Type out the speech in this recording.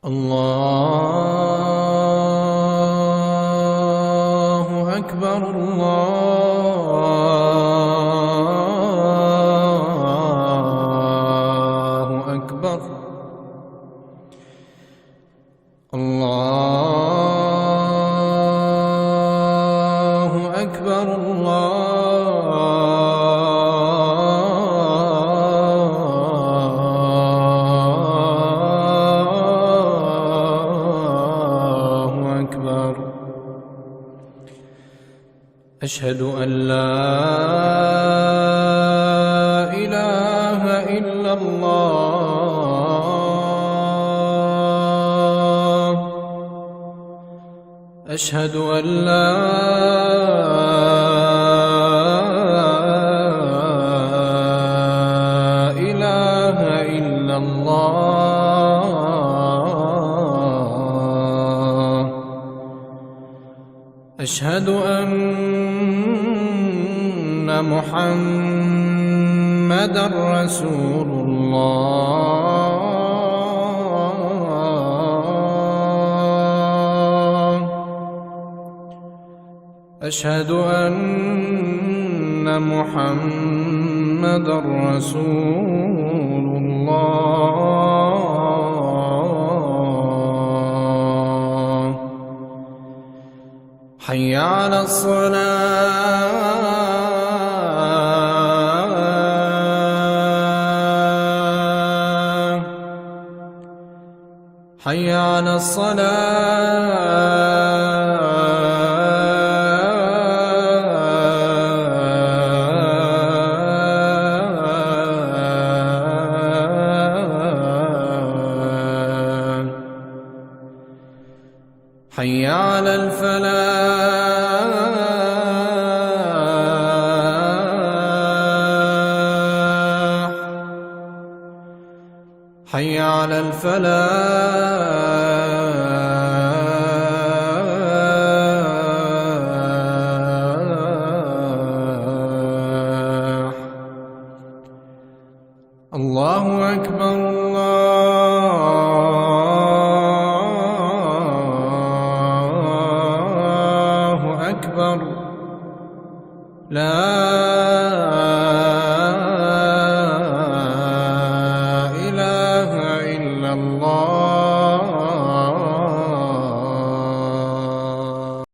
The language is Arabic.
الله أكبر. الله أكبر. الله أكبر. الله أكبر. أشهد أن لا إله إلا الله. أشهد أن لا إله إلا الله. أشهد أن محمدًا رسول الله. أشهد أن محمدًا رسول الله. حي على الصلاة. حي على الصلاة. حي على الفلاح. حي على الفلاح. الله أكبر. الله أكبر. لا